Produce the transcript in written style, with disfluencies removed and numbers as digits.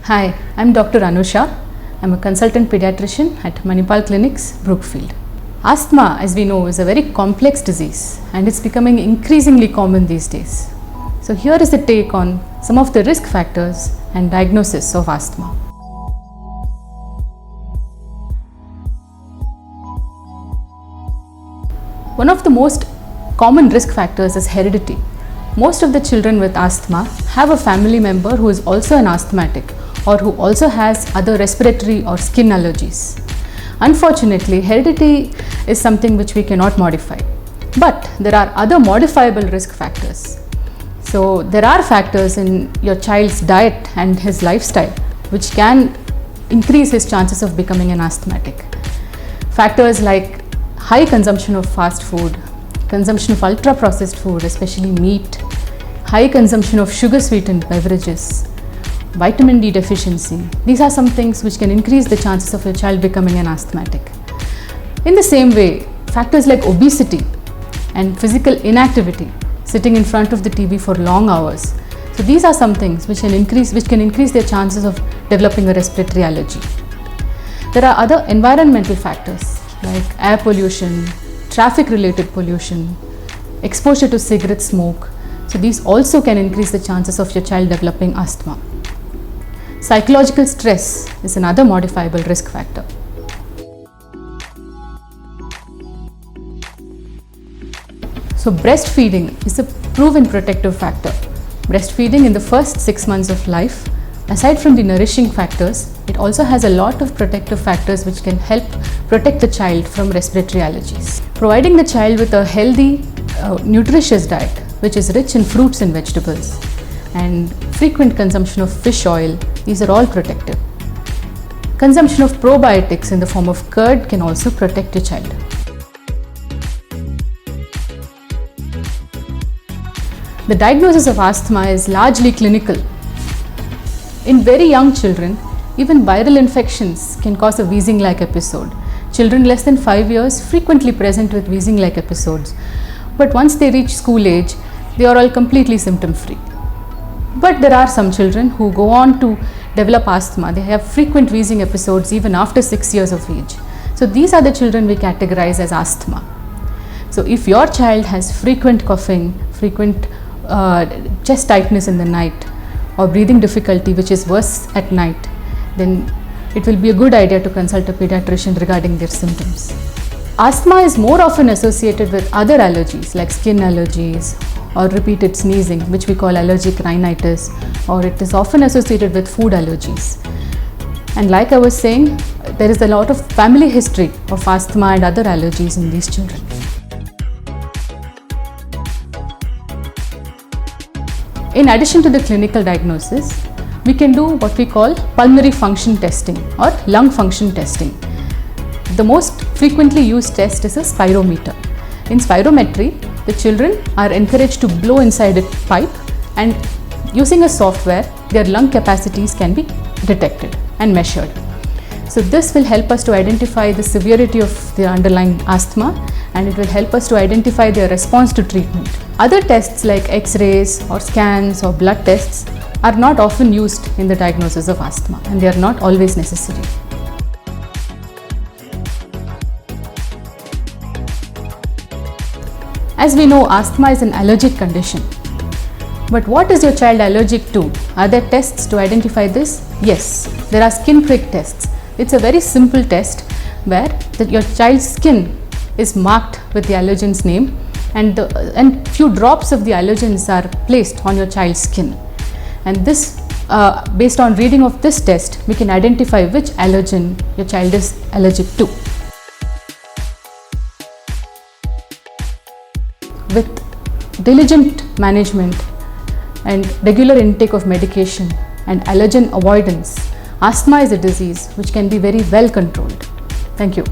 Hi, I'm Dr. Anusha. I'm a consultant pediatrician at Manipal Clinics Brookefield. Asthma, as we know, is a very complex disease and it's becoming increasingly common these days. So here is the take on some of the risk factors and diagnosis of asthma. One of the most common risk factors is heredity. Most of the children with asthma have a family member who is also an asthmatic or who also has other respiratory or skin allergies. Unfortunately, heredity is something which we cannot modify. But there are other modifiable risk factors. So there are factors in your child's diet and his lifestyle which can increase his chances of becoming an asthmatic. Factors like high consumption of fast food, consumption of ultra processed food, especially meat, high consumption of sugar sweetened beverages, vitamin D deficiency. These are some things which can increase the chances of your child becoming an asthmatic. In the same way, factors like obesity and physical inactivity, sitting in front of the TV for long hours. So these are some things which can increase their chances of developing a respiratory allergy. There are other environmental factors like air pollution, traffic related pollution, exposure to cigarette smoke. So these also can increase the chances of your child developing asthma. Psychological stress is another modifiable risk factor. So breastfeeding is a proven protective factor. Breastfeeding in the first 6 months of life, aside from the nourishing factors, it also has a lot of protective factors which can help protect the child from respiratory allergies. Providing the child with a healthy, nutritious diet which is rich in fruits and vegetables and frequent consumption of fish oil, these are all protective. Consumption of probiotics in the form of curd can also protect your child. The diagnosis of asthma is largely clinical. In very young children, even viral infections can cause a wheezing-like episode. Children less than 5 years frequently present with wheezing-like episodes. But once they reach school age, they are all completely symptom-free. But there are some children who go on to develop asthma. They have frequent wheezing episodes even after 6 years of age. So these are the children we categorize as asthma. So if your child has frequent coughing, frequent chest tightness in the night, or breathing difficulty which is worse at night, then it will be a good idea to consult a pediatrician regarding their symptoms. Asthma is more often associated with other allergies like skin allergies or repeated sneezing, which we call allergic rhinitis, or it is often associated with food allergies. And like I was saying, there is a lot of family history of asthma and other allergies in these children. In addition to the clinical diagnosis, we can do what we call pulmonary function testing or lung function testing. The most frequently used test is a spirometer. In spirometry, the children are encouraged to blow inside a pipe, and using a software, their lung capacities can be detected and measured. So this will help us to identify the severity of the underlying asthma, and it will help us to identify their response to treatment. Other tests like X-rays or scans or blood tests are not often used in the diagnosis of asthma, and they are not always necessary. As we know, asthma is an allergic condition. But what is your child allergic to? Are there tests to identify this? Yes, there are skin prick tests. It's a very simple test where your child's skin is marked with the allergen's name, and few drops of the allergens are placed on your child's skin. And this, based on reading of this test, we can identify which allergen your child is allergic to. With diligent management and regular intake of medication and allergen avoidance, asthma is a disease which can be very well controlled. Thank you.